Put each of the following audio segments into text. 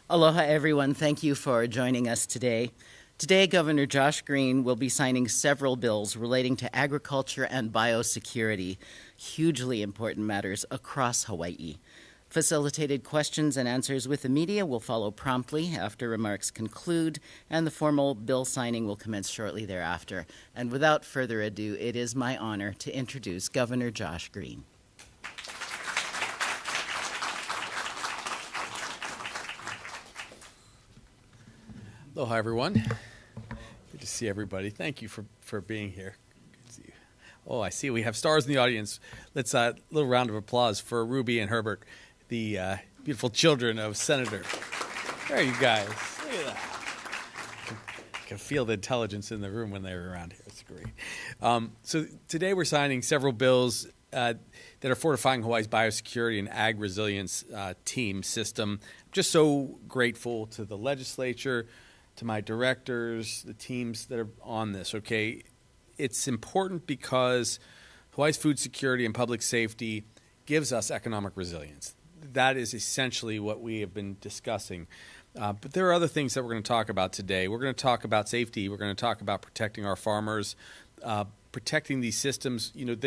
Aloha, everyone. Thank you for joining us today. Today, Governor Josh Green will be signing several bills relating to agriculture and biosecurity, hugely important matters across Hawaii. Facilitated questions and answers with the media will follow promptly after remarks conclude, and the formal bill signing will commence shortly thereafter. And without further ado, it is my honor to introduce Governor Josh Green. Aloha, everyone. Good to see everybody. Thank you for being here. Good to see you. Oh, I see we have stars in the audience. Let's a little round of applause for Ruby and Herbert, the beautiful children of Senator. There you guys. Look at that. I can feel the intelligence in the room when they were around here. It's great. So today we're signing several bills that are fortifying Hawaii's biosecurity and ag resilience team system. I'm just so grateful to the legislature, to my directors, the teams that are on this, okay? It's important because Hawaii's food security and public safety gives us economic resilience. That is essentially what we have been discussing. But there are other things that we're going to talk about today. We're going to talk about safety. We're going to talk about protecting our farmers, protecting these systems. You know,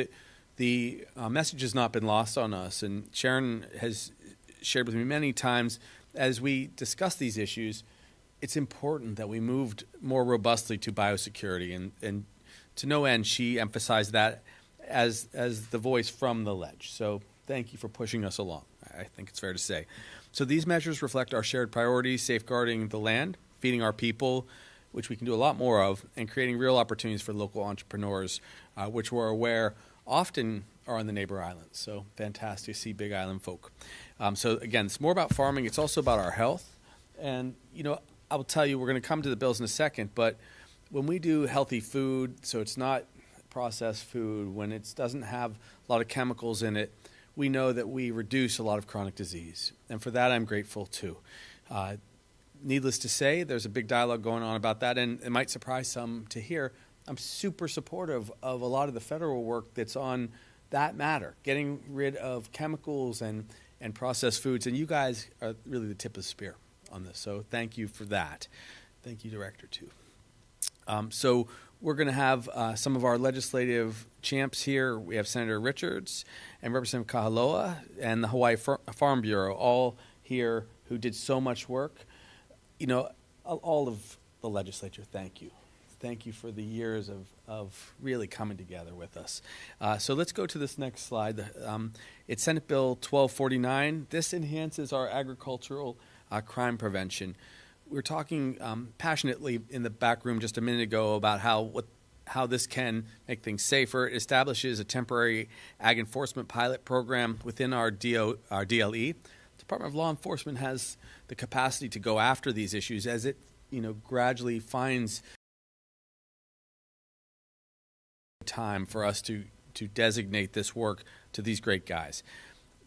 the message has not been lost on us, and Sharon has shared with me many times as we discuss these issues, it's important that we moved more robustly to biosecurity, and to no end, she emphasized that as the voice from the ledge. So thank you for pushing us along, I think it's fair to say. So these measures reflect our shared priorities, safeguarding the land, feeding our people, which we can do a lot more of, and creating real opportunities for local entrepreneurs, which we're aware often are on the neighbor islands. So fantastic to see Big Island folk. So again, it's more about farming. It's also about our health. And, you know, I will tell you, we're going to come to the bills in a second, but when we do healthy food, so it's not processed food, when it doesn't have a lot of chemicals in it, we know that we reduce a lot of chronic disease. And for that, I'm grateful too. Needless to say, there's a big dialogue going on about that, and it might surprise some to hear, I'm super supportive of a lot of the federal work that's on that matter, getting rid of chemicals and processed foods, and you guys are really the tip of the spear on this, so thank you for that. Thank you, Director, too. So we're going to have some of our legislative champs here. We have Senator Richards and Representative Kahaloa and the Hawaii Farm Bureau, all here who did so much work. You know, all of the legislature, thank you. Thank you for the years of really coming together with us. So let's go to this next slide. It's Senate Bill 1249. This enhances our agricultural crime prevention. We were talking passionately in the back room just a minute ago about how this can make things safer. It establishes a temporary ag enforcement pilot program within our DLE. Department of Law Enforcement has the capacity to go after these issues as it, you know, gradually finds time for us to designate this work to these great guys.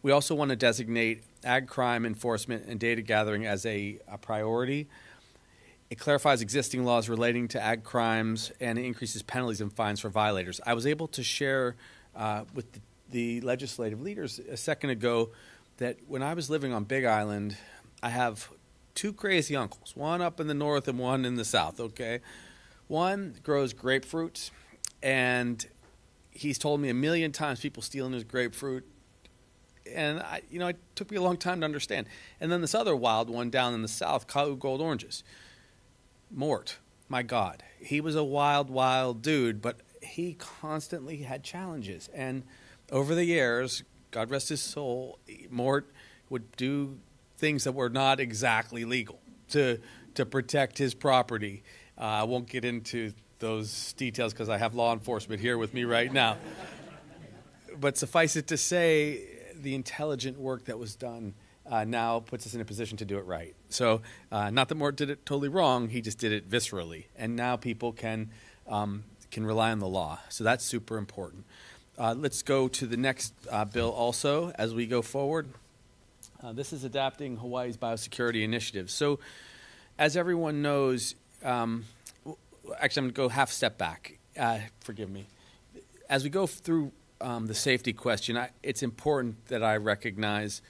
We also want to designate ag crime enforcement and data gathering as a priority. It clarifies existing laws relating to ag crimes and it increases penalties and fines for violators. I was able to share with the legislative leaders a second ago that when I was living on Big Island, I have two crazy uncles, one up in the north and one in the south, okay? One grows grapefruit, and he's told me a million times people stealing his grapefruit. And, it took me a long time to understand. And then this other wild one down in the south, Kau gold oranges. Mort, my God. He was a wild, wild dude, but he constantly had challenges. And over the years, God rest his soul, Mort would do things that were not exactly legal to protect his property. I won't get into those details because I have law enforcement here with me right now. But suffice it to say, the intelligent work that was done now puts us in a position to do it right. So not that Mort did it totally wrong, he just did it viscerally. And now people can rely on the law. So that's super important. Let's go to the next bill also as we go forward. This is adapting Hawaii's biosecurity initiative. So as everyone knows, actually I'm going to go half step back. Forgive me. As we go through the safety question, it's important that I recognize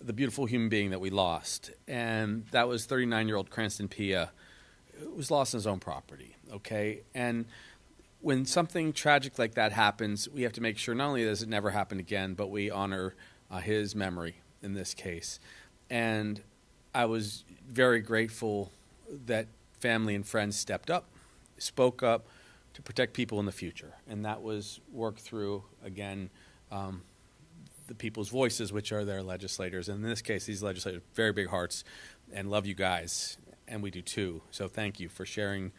the beautiful human being that we lost. And that was 39-year-old Cranston Pia, who was lost on his own property, okay? And when something tragic like that happens, we have to make sure not only does it never happen again, but we honor his memory in this case. And I was very grateful that family and friends stepped up, spoke up to protect people in the future. And that was worked through, again, the people's voices, which are their legislators. And in this case, these legislators have very big hearts and love you guys, and we do too. So thank you for sharing,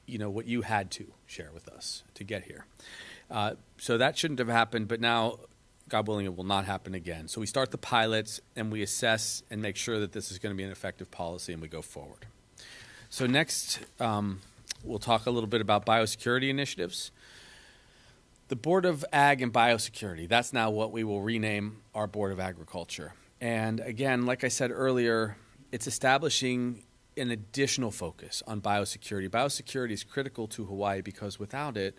what you had to share with us to get here. So that shouldn't have happened, but now, God willing, it will not happen again. So we start the pilots, and we assess and make sure that this is going to be an effective policy, and we go forward. So next, we'll talk a little bit about biosecurity initiatives. The Board of Ag and Biosecurity, that's now what we will rename our Board of Agriculture. And again, like I said earlier, it's establishing an additional focus on biosecurity. Biosecurity is critical to Hawaii because without it,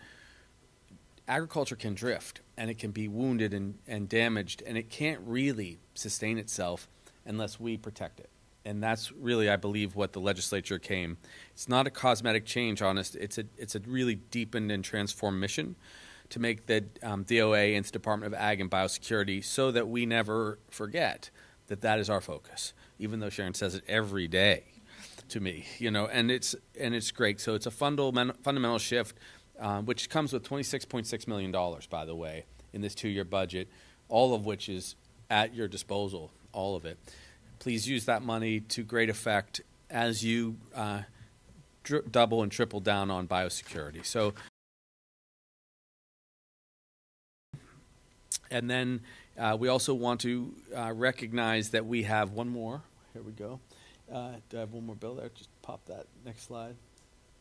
agriculture can drift and it can be wounded and damaged, and it can't really sustain itself unless we protect it. And that's really, I believe, what the legislature came. It's not a cosmetic change, honest. It's a really deepened and transformed mission to make the DOA and the Department of Ag and Biosecurity so that we never forget that that is our focus, even though Sharon says it every day to me, and it's great. So it's a fundamental shift, which comes with $26.6 million, by the way, in this 2-year budget, all of which is at your disposal, all of it. Please use that money to great effect as you double and triple down on biosecurity. So, and then we also want to recognize that we have one more. Here we go. Do I have one more bill there? Just pop that next slide.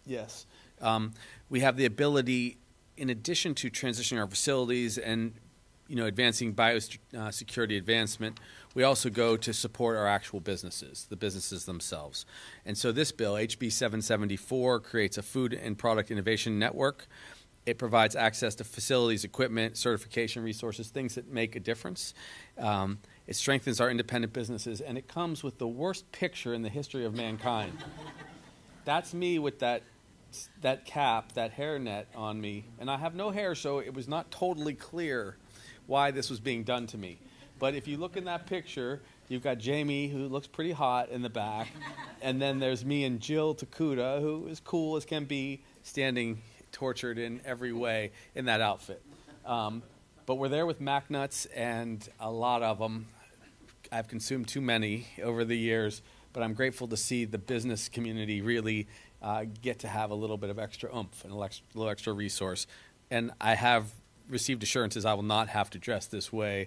Yes. We have the ability, in addition to transitioning our facilities and advancing biosecurity advancement, we also go to support our actual businesses, the businesses themselves. And so this bill, HB 774, creates a food and product innovation network. It provides access to facilities, equipment, certification resources, things that make a difference. It strengthens our independent businesses, and it comes with the worst picture in the history of mankind. That's me with that cap, that hairnet on me, and I have no hair, so it was not totally clear why this was being done to me. But if you look in that picture, you've got Jamie, who looks pretty hot in the back, and then there's me and Jill Takuda, who is cool as can be, standing tortured in every way in that outfit. But we're there with Mac nuts, and a lot of them. I've consumed too many over the years, but I'm grateful to see the business community really get to have a little bit of extra oomph and a little extra resource. And I have received assurances I will not have to dress this way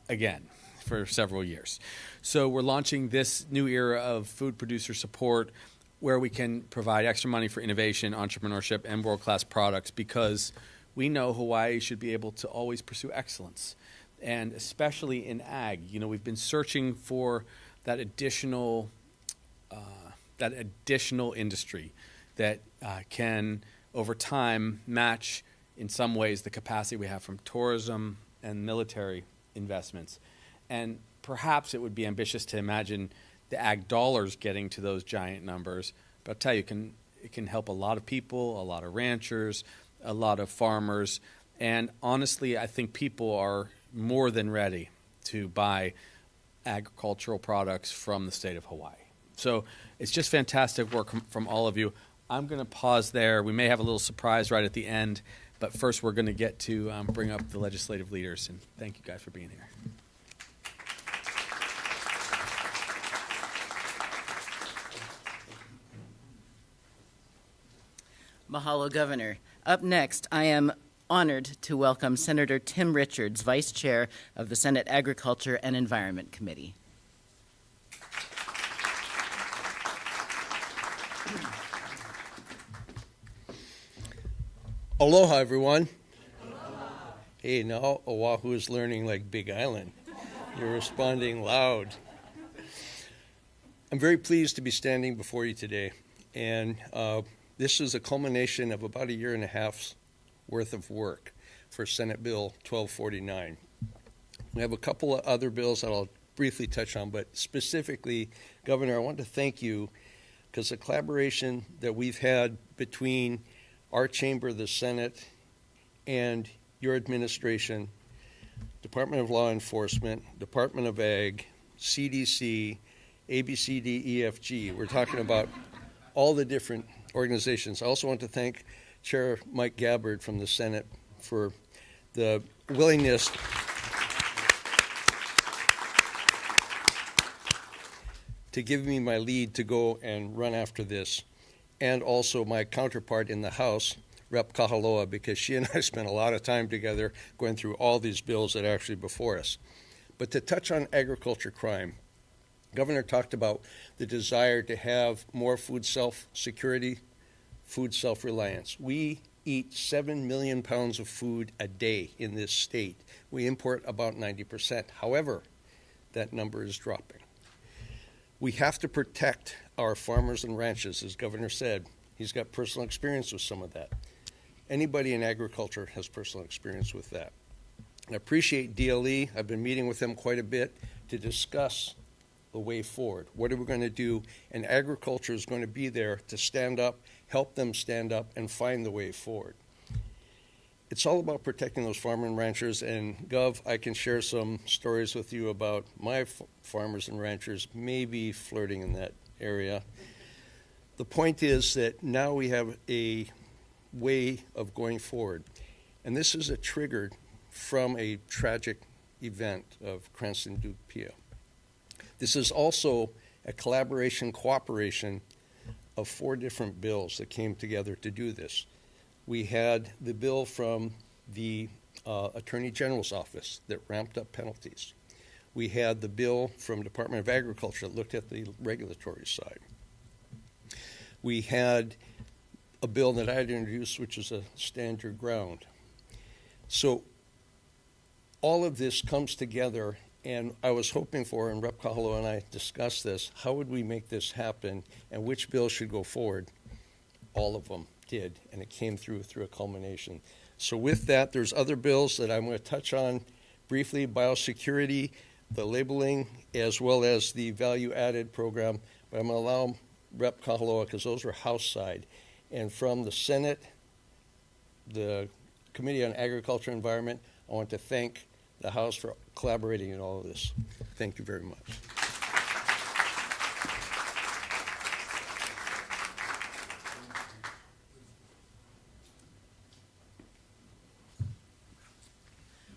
again for several years. So we're launching this new era of food producer support where we can provide extra money for innovation, entrepreneurship, and world-class products because we know Hawaii should be able to always pursue excellence, and especially in ag. We've been searching for that additional industry that can, over time, match in some ways the capacity we have from tourism and military investments. And perhaps it would be ambitious to imagine the ag dollars getting to those giant numbers, but I'll tell you, it can help a lot of people, a lot of ranchers, a lot of farmers, and honestly, I think people are more than ready to buy agricultural products from the state of Hawaii. So it's just fantastic work from all of you. I'm going to pause there. We may have a little surprise right at the end, but first we're going to get to bring up the legislative leaders, and thank you guys for being here. Mahalo, Governor. Up next, I am honored to welcome Senator Tim Richards, Vice Chair of the Senate Agriculture and Environment Committee. Aloha, everyone. Aloha. Hey, now Oahu is learning like Big Island. You're responding loud. I'm very pleased to be standing before you today, and this is a culmination of about a year and a half's worth of work for Senate Bill 1249. We have a couple of other bills that I'll briefly touch on, but specifically, Governor, I want to thank you because the collaboration that we've had between our chamber, the Senate, and your administration, Department of Law Enforcement, Department of Ag, CDC, ABCDEFG. We're talking about all the different organizations. I also want to thank Chair Mike Gabbard from the Senate for the willingness to give me my lead to go and run after this, and also my counterpart in the House, Rep. Kahaloa, because she and I spent a lot of time together going through all these bills that are actually before us. But to touch on agriculture crime, Governor talked about the desire to have more food self-security, food self-reliance. We eat 7 million pounds of food a day in this state. We import about 90%. However, that number is dropping. We have to protect our farmers and ranchers, as Governor said. He's got personal experience with some of that. Anybody in agriculture has personal experience with that. I appreciate DLE. I've been meeting with them quite a bit to discuss the way forward. What are we going to do? And agriculture is going to be there to stand up, help them stand up, and find the way forward. It's all about protecting those farmers and ranchers, and Gov, I can share some stories with you about my farmers and ranchers maybe flirting in that area. The point is that now we have a way of going forward, and this is a trigger from a tragic event of Cranston Duke Pia. This is also a collaboration, cooperation of 4 different bills that came together to do this. We had the bill from the Attorney General's office that ramped up penalties. We had the bill from Department of Agriculture that looked at the regulatory side. We had a bill that I had introduced, which is a stand your ground. So all of this comes together, and I was hoping for, and Rep. Kahalo and I discussed this, how would we make this happen and which bill should go forward? All of them did, and it came through a culmination. So with that, there's other bills that I'm going to touch on briefly: biosecurity, the labeling, as well as the value-added program. But I'm going to allow Rep. Kahaloa, because those are House side. And from the Senate, the Committee on Agriculture and Environment, I want to thank the House for collaborating in all of this. Thank you very much.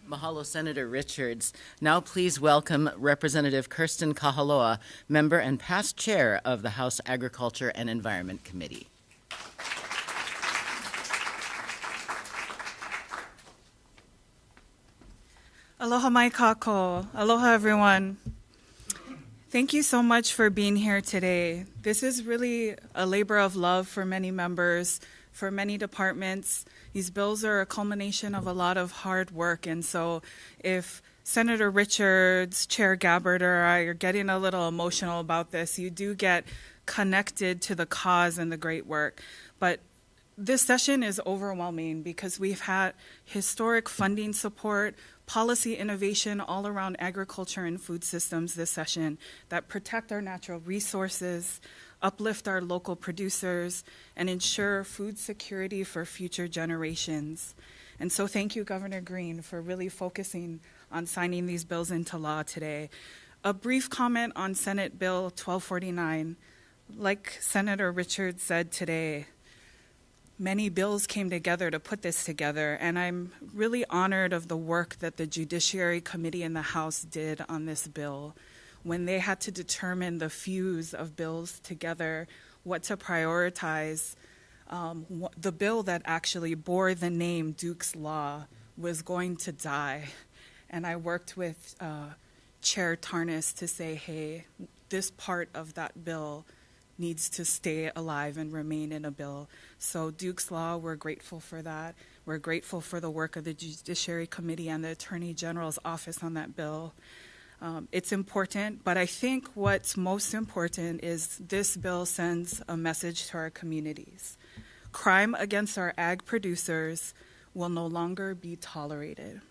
Mahalo, Senator Richards. Now please welcome Representative Kirsten Kahaloa, member and past chair of the House Agriculture and Environment Committee. Aloha mai kako. Aloha everyone. Thank you so much for being here today. This is really a labor of love for many members, for many departments. These bills are a culmination of a lot of hard work, and so if Senator Richards, Chair Gabbard, or I are getting a little emotional about this, you do get connected to the cause and the great work. But this session is overwhelming because we've had historic funding support, policy innovation all around agriculture and food systems this session that protect our natural resources, uplift our local producers, and ensure food security for future generations. And so thank you, Governor Green, for really focusing on signing these bills into law today. A brief comment on Senate Bill 1249. Like Senator Richards said today, many bills came together to put this together, and I'm really honored of the work that the Judiciary Committee in the House did on this bill. When they had to determine the fuse of bills together, what to prioritize, the bill that actually bore the name Duke's Law was going to die. And I worked with Chair Tarnas to say, hey, this part of that bill needs to stay alive and remain in a bill. So Duke's Law, we're grateful for that. We're grateful for the work of the Judiciary Committee and the Attorney General's office on that bill. It's important, but I think what's most important is this bill sends a message to our communities. Crime against our ag producers will no longer be tolerated.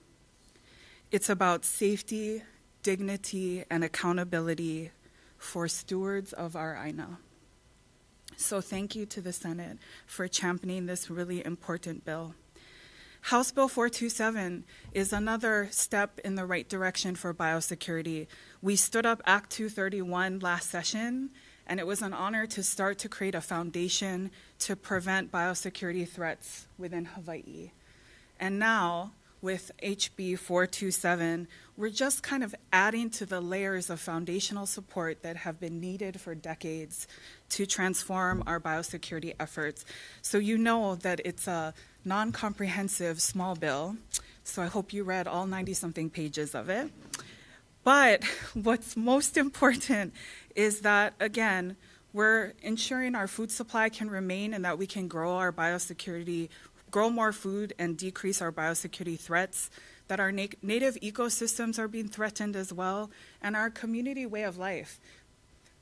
It's about safety, dignity, and accountability for stewards of our INA. So thank you to the Senate for championing this really important bill. House Bill 427 is another step in the right direction for biosecurity. We stood up Act 231 last session, and it was an honor to start to create a foundation to prevent biosecurity threats within Hawaii. And now, with HB 427, we're just kind of adding to the layers of foundational support that have been needed for decades to transform our biosecurity efforts. So you know that it's a non-comprehensive small bill, so I hope you read all 90-something pages of it. But what's most important is that, again, we're ensuring our food supply can remain and that we can grow our biosecurity, grow more food and decrease our biosecurity threats, that our native ecosystems are being threatened as well, and our community way of life.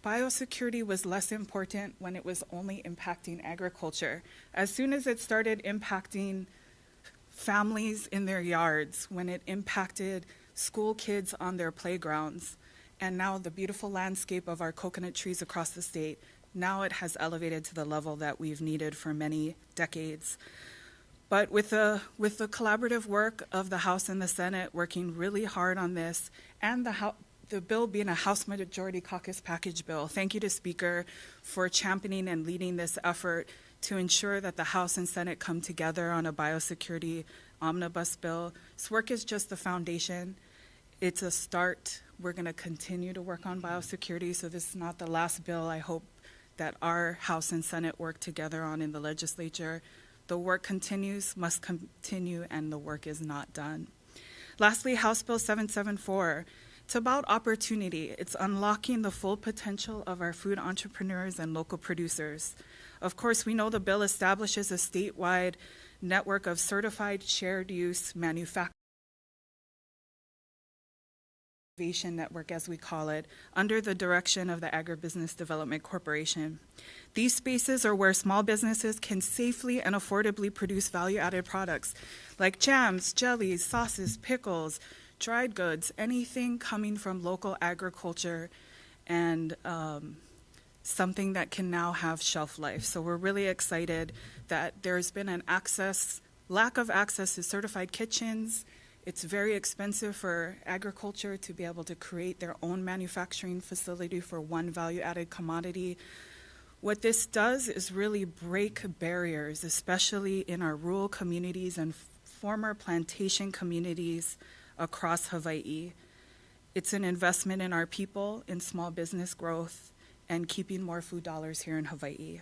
Biosecurity was less important when it was only impacting agriculture. As soon as it started impacting families in their yards, when it impacted school kids on their playgrounds, and now the beautiful landscape of our coconut trees across the state, now it has elevated to the level that we've needed for many decades. But with the collaborative work of the House and the Senate working really hard on this, and the bill being a House Majority Caucus package bill, thank you to Speaker for championing and leading this effort to ensure that the House and Senate come together on a biosecurity omnibus bill. This work is just the foundation. It's a start. We're going to continue to work on biosecurity, so this is not the last bill I hope that our House and Senate work together on in the legislature. The work continues, must continue, and the work is not done. Lastly, House Bill 774. It's about opportunity. It's unlocking the full potential of our food entrepreneurs and local producers. Of course, we know the bill establishes a statewide network of certified shared use manufacturing network, as we call it, under the direction of the Agribusiness Development Corporation. These spaces are where small businesses can safely and affordably produce value-added products like jams, jellies, sauces, pickles, dried goods, anything coming from local agriculture, and something that can now have shelf life. So we're really excited that there's been an lack of access to certified kitchens. It's very expensive for agriculture to be able to create their own manufacturing facility for one value-added commodity. What this does is really break barriers, especially in our rural communities and former plantation communities across Hawaii. It's an investment in our people, in small business growth, and keeping more food dollars here in Hawaii.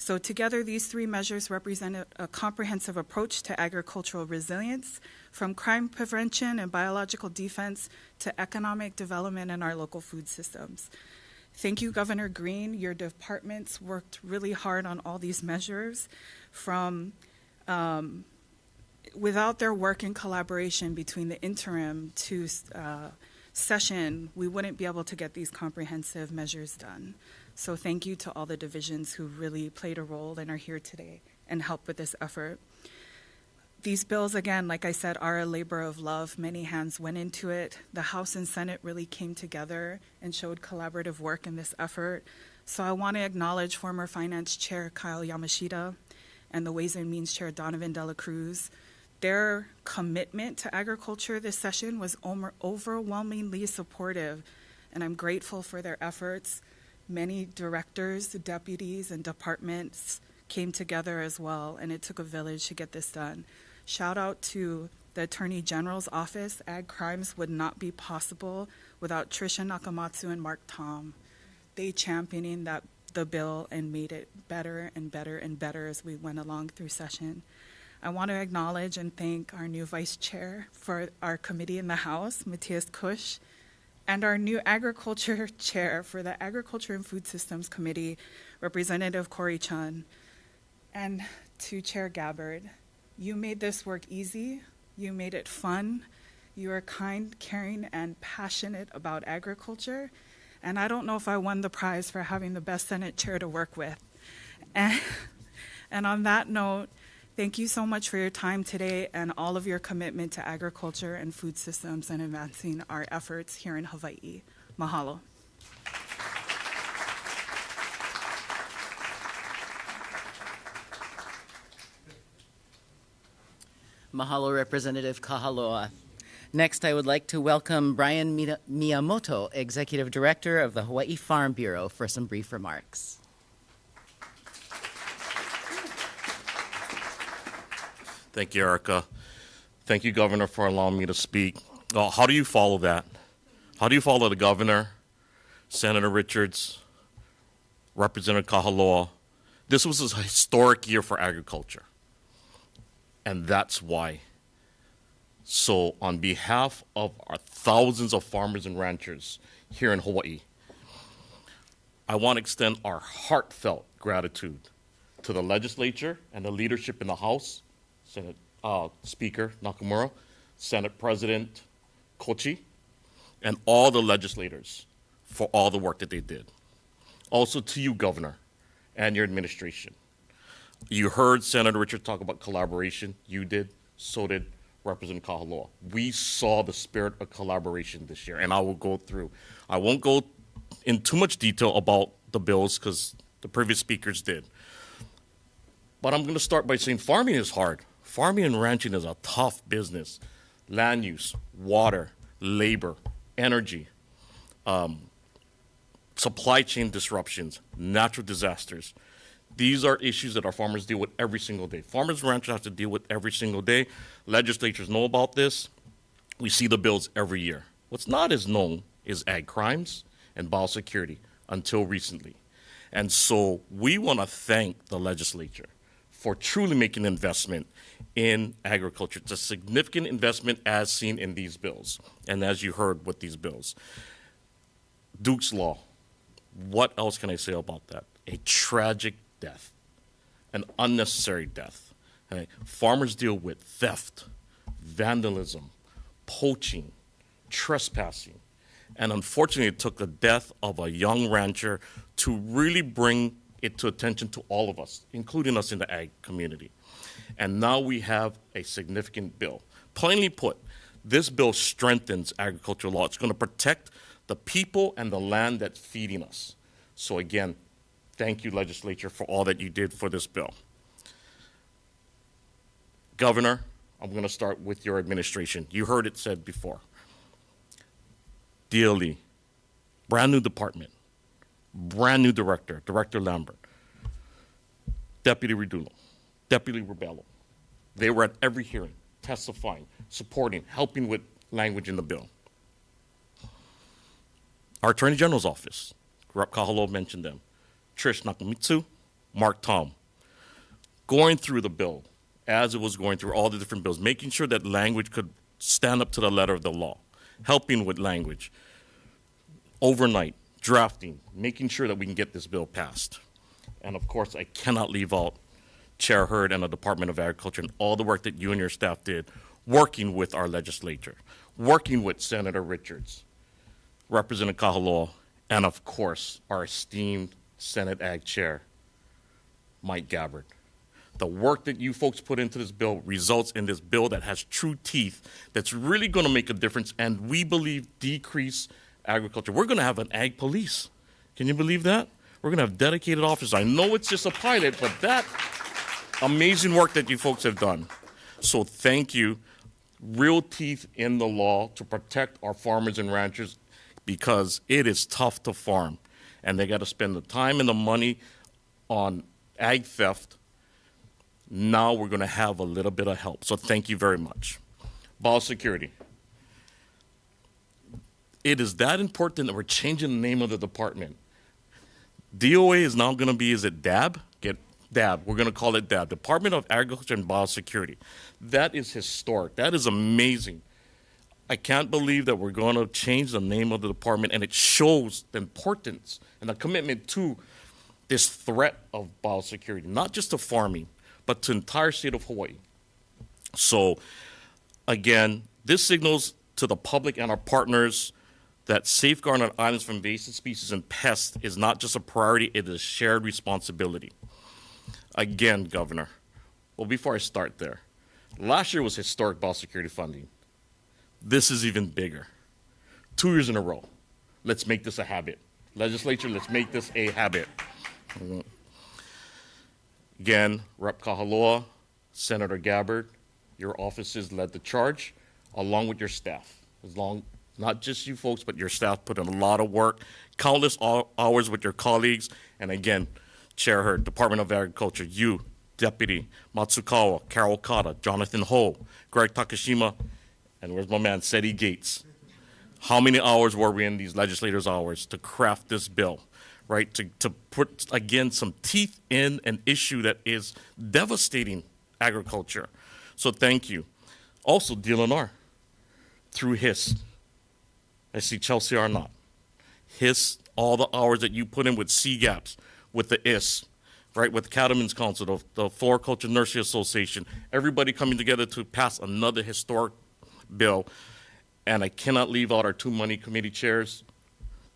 So together, these three measures represent a comprehensive approach to agricultural resilience, from crime prevention and biological defense to economic development in our local food systems. Thank you, Governor Green. Your departments worked really hard on all these measures. Without their work and collaboration between the interim to session, we wouldn't be able to get these comprehensive measures done. So thank you to all the divisions who really played a role and are here today and helped with this effort. These bills, again, like I said, are a labor of love. Many hands went into it. The House and Senate really came together and showed collaborative work in this effort. So I want to acknowledge former Finance Chair Kyle Yamashita and the Ways and Means Chair Donovan Dela Cruz. Their commitment to agriculture this session was overwhelmingly supportive, and I'm grateful for their efforts. Many directors, deputies, and departments came together as well, and it took a village to get this done. Shout out to the Attorney General's office. Ag crimes would not be possible without Tricia Nakamatsu and Mark Tom. They championing the bill and made it better and better and better as we went along through session. I want to acknowledge and thank our new vice chair for our committee in the House, Matthias Kusch, and our new agriculture chair for the Agriculture and Food Systems Committee, Representative Corey Chun. And to Chair Gabbard, you made this work easy, you made it fun, you are kind, caring, and passionate about agriculture, and I don't know if I won the prize for having the best Senate chair to work with. And on that note, Thank you so much for your time today and all of your commitment to agriculture and food systems and advancing our efforts here in Hawaii. Mahalo. Mahalo, Representative Kahaloa. Next, I would like to welcome Brian Miyamoto, Executive Director of the Hawaii Farm Bureau, for some brief remarks. Thank you, Erica. Thank you, Governor, for allowing me to speak. How do you follow that? How do you follow the Governor, Senator Richards, Representative Kahaloa? This was a historic year for agriculture, and that's why. So on behalf of our thousands of farmers and ranchers here in Hawaii, I want to extend our heartfelt gratitude to the legislature and the leadership in the House, Senate Speaker Nakamura, Senate President Kochi, and all the legislators for all the work that they did. Also to you, Governor, and your administration. You heard Senator Richard talk about collaboration. You did, so did Representative Kahaloa. We saw the spirit of collaboration this year, and I will go through. I won't go in too much detail about the bills because the previous speakers did. But I'm going to start by saying farming is hard. Farming and ranching is a tough business. Land use, water, labor, energy, supply chain disruptions, natural disasters. These are issues that our farmers deal with every single day. Farmers and ranchers have to deal with every single day. Legislatures know about this. We see the bills every year. What's not as known is ag crimes and biosecurity until recently. And so we want to thank the legislature for truly making an investment in agriculture. It's a significant investment as seen in these bills and as you heard with these bills. Duke's Law, what else can I say about that? A tragic death, an unnecessary death. Okay? Farmers deal with theft, vandalism, poaching, trespassing, and unfortunately it took the death of a young rancher to really bring it to attention to all of us, including us in the ag community. And now we have a significant bill. Plainly put, this bill strengthens agricultural law. It's going to protect the people and the land that's feeding us. So again, thank you, legislature, for all that you did for this bill. Governor, I'm going to start with your administration. You heard it said before. DLE, brand new department, brand new director, Director Lambert, Deputy Redulo, Deputy Rubello. They were at every hearing, testifying, supporting, helping with language in the bill. Our Attorney General's office, Rep. Kahaloa mentioned them, Trish Nakamitsu, Mark Tom, going through the bill as it was going through all the different bills, making sure that language could stand up to the letter of the law, helping with language, overnight, drafting, making sure that we can get this bill passed. And of course, I cannot leave out Chair Hurd and the Department of Agriculture and all the work that you and your staff did, working with our legislature, working with Senator Richards, Representative Kahaloa, and of course, our esteemed Senate Ag Chair, Mike Gabbard. The work that you folks put into this bill results in this bill that has true teeth, that's really going to make a difference, and we believe decrease agriculture. We're going to have an ag police. Can you believe that? We're going to have dedicated officers. I know it's just a pilot, but that amazing work that you folks have done. So thank you. Real teeth in the law to protect our farmers and ranchers because it is tough to farm. And they got to spend the time and the money on ag theft. Now we're going to have a little bit of help. So thank you very much. Biosecurity. It is that important that we're changing the name of the department. DOA is now going to be, is it DAB? DAB. We're going to call it DAB, Department of Agriculture and Biosecurity. That is historic. That is amazing. I can't believe that we're going to change the name of the department, and it shows the importance and the commitment to this threat of biosecurity, not just to farming, but to the entire state of Hawaii. So, again, this signals to the public and our partners that safeguarding our islands from invasive species and pests is not just a priority, it is a shared responsibility. Again, Governor, Well, before I start there, last year was historic biosecurity funding. This is even bigger. 2 years in a row. Let's make this a habit. Legislature, let's make this a habit. Again, Rep. Kahaloa, Senator Gabbard, your offices led the charge, along with your staff. Not just you folks, but your staff put in a lot of work, countless hours with your colleagues, and again, Chair Hurd, Department of Agriculture, you, Deputy Matsukawa, Carol Kata, Jonathan Ho, Greg Takashima, and where's my man, Seti Gates. How many hours were we in these legislators' hours to craft this bill, right? To put, again, some teeth in an issue that is devastating agriculture. So thank you. Also, DLNR, through HIS. I see Chelsea Arnott. HIS, all the hours that you put in with CGAPs, with the IS, right, with Cattlemen's Council, the Floriculture Nursery Association, everybody coming together to pass another historic bill. And I cannot leave out our two money committee chairs,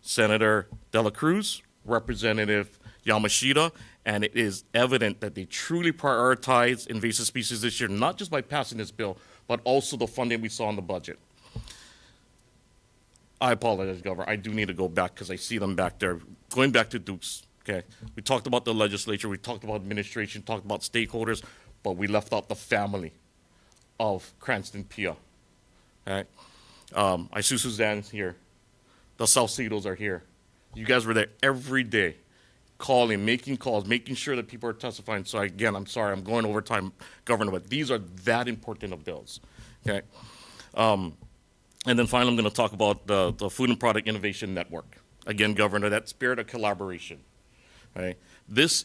Senator Dela Cruz, Representative Yamashita, and it is evident that they truly prioritize invasive species this year, not just by passing this bill, but also the funding we saw in the budget. I apologize, Governor. I do need to go back because I see them back there. Going back to Dukes, okay? We talked about the legislature, we talked about administration, talked about stakeholders, but we left out the family of Cranston Pia, okay? I see Suzanne's here. The Salcedos are here. You guys were there every day, calling, making calls, making sure that people are testifying. So again, I'm sorry, I'm going over time, Governor, but these are that important of bills, okay? And then finally, I'm going to talk about the Food and Product Innovation Network. Again, Governor, that spirit of collaboration, right? This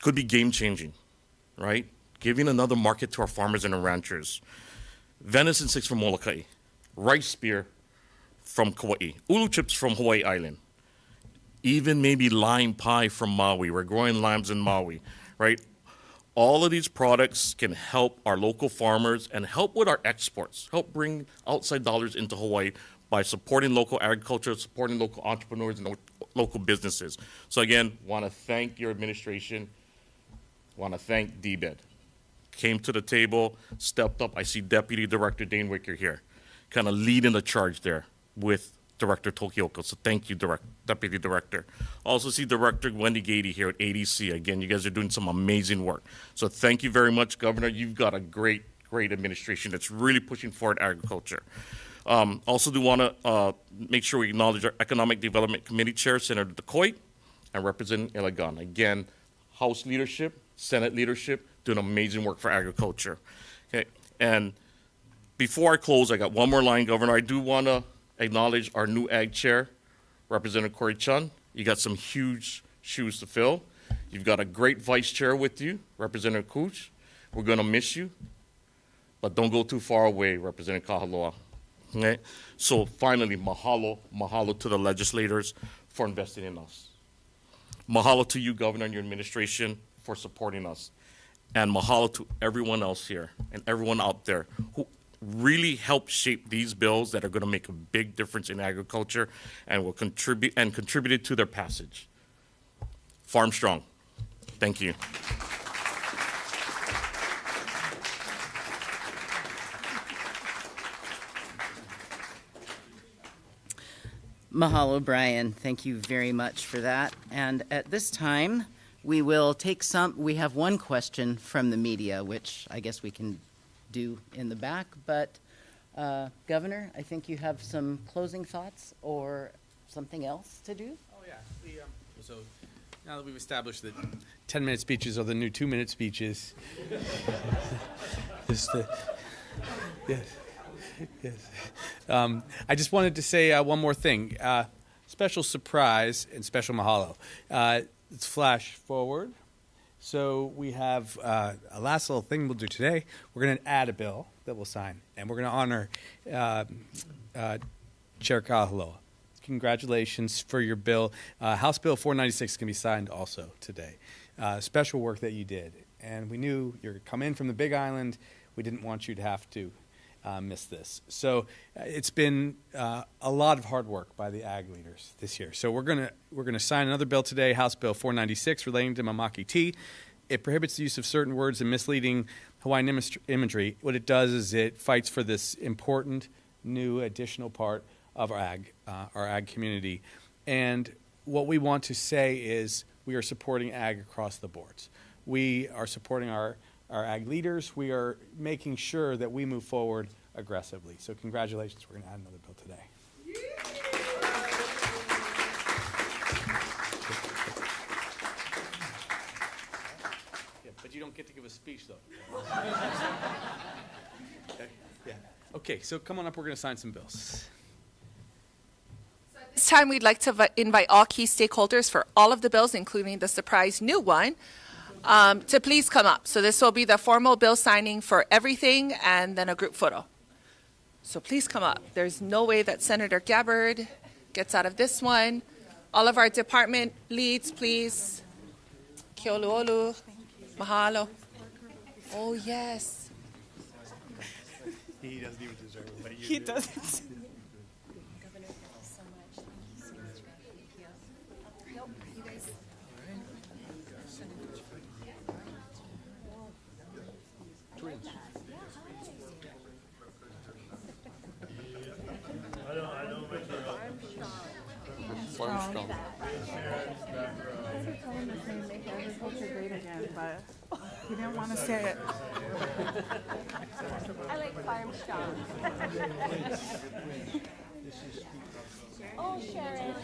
could be game-changing, right? Giving another market to our farmers and our ranchers. Venison sticks from Molokai, rice spear from Kauai, ulu chips from Hawaii Island, even maybe lime pie from Maui. We're growing limes in Maui, right? All of these products can help our local farmers and help with our exports, help bring outside dollars into Hawaii by supporting local agriculture, supporting local entrepreneurs and local businesses. So again, want to thank your administration, want to thank DBED. Came to the table, stepped up. I see Deputy Director Dane Wicker here, kind of leading the charge there with Director Tokioko. So thank you, Deputy Director. Also see Director Wendy Gady here at ADC. Again, you guys are doing some amazing work. So thank you very much, Governor. You've got a great administration that's really pushing forward agriculture. Also do want to make sure we acknowledge our Economic Development Committee Chair, Senator DeCoy, and Representative Elegant. Again, House leadership, Senate leadership, doing amazing work for agriculture. Okay, and before I close, I got one more line, Governor. I do want to acknowledge our new Ag Chair, Representative Corey Chun. You got some huge shoes to fill. You've got a great Vice Chair with you, Representative Cooch. We're going to miss you, but don't go too far away, Representative Kahaloa. Okay? So finally, mahalo to the legislators for investing in us. Mahalo to you, Governor, and your administration for supporting us. And mahalo to everyone else here and everyone out there who really helped shape these bills that are going to make a big difference in agriculture and will contributed to their passage. Farm strong. Thank you. Mahalo, Brian. Thank you very much for that. And at this time, we will take we have one question from the media, which I guess we can do in the back. But, Governor, I think you have some closing thoughts or something else to do? Oh, yeah. So now that we've established that 10-minute speeches are the new 2-minute speeches, yes. I just wanted to say one more thing. Special surprise and special mahalo. Let's flash forward. So we have a last little thing we'll do today. We're going to add a bill that we'll sign, and we're going to honor Chair Kahaloa. Congratulations for your bill. House Bill 496 can be signed also today. Special work that you did. And we knew you were going to come in from the Big Island. We didn't want you to have to miss this. So it's been a lot of hard work by the ag leaders this year. So we're gonna sign another bill today, House Bill 496, relating to mamaki tea. It prohibits the use of certain words and misleading Hawaiian imagery. What it does is it fights for this important new additional part of our ag community. And what we want to say is we are supporting ag across the boards. We are supporting our ag leaders. We are making sure that we move forward aggressively. So congratulations, we're going to add another bill today. Yeah, but you don't get to give a speech, though. Okay, yeah. Okay, so come on up, we're going to sign some bills. This time, we'd like to invite all key stakeholders for all of the bills, including the surprise new one, to please come up. So this will be the formal bill signing for everything and then a group photo. So please come up. There's no way that Senator Gabbard gets out of this one. All of our department leads, please. Keoluolu. Mahalo. Oh, yes. He doesn't even deserve it, but He doesn't. Armstrong. Make agriculture great again, but he didn't want to say it. I like Farmstrong. Oh, Sharon.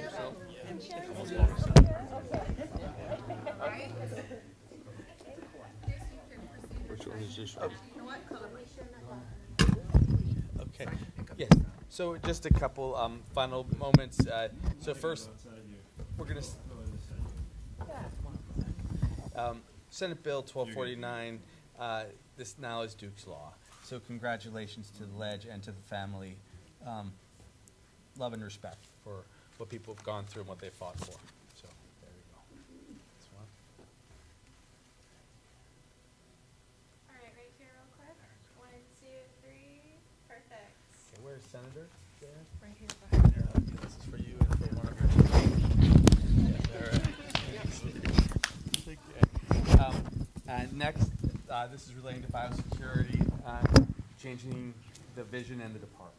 Which one is this one? Okay. Yeah. So just a couple final moments. So first, we're going to Senate Bill 1249. This now is Duke's law. So congratulations to the ledge and to the family. Love and respect for what people have gone through and what they fought for. So there we go. This one. All right, right here real quick. 1, 2, 3. Perfect. Okay, where's Senator? There? Right here behind you. Okay, this is for you and for one of your children. All right. Okay. Next, this is relating to biosecurity, changing the vision and the department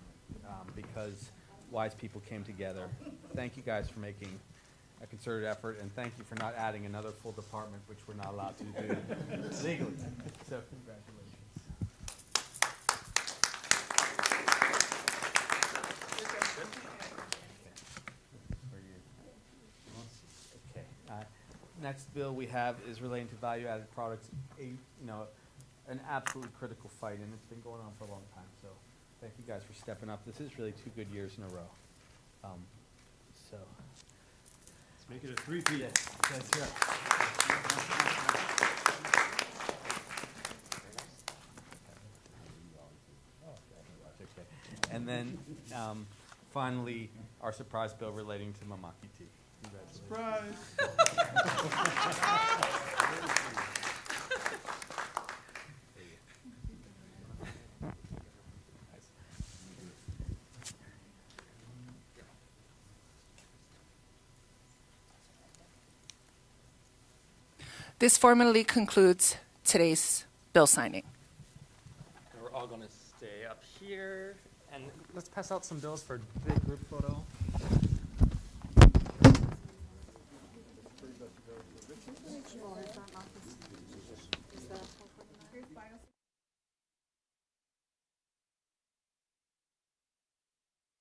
because wise people came together. Thank you guys for making a concerted effort, and thank you for not adding another full department, which we're not allowed to do legally. So congratulations. Okay. Next bill we have is relating to value-added products. An absolutely critical fight, and it's been going on for a long time. So, thank you guys for stepping up. This is really 2 good years in a row. Let's make it a 3-peat. That's right. And then, finally, our surprise bill relating to Mamaki tea. Congratulations. Surprise! This formally concludes today's bill signing. We're all going to stay up here, and let's pass out some bills for a big group photo.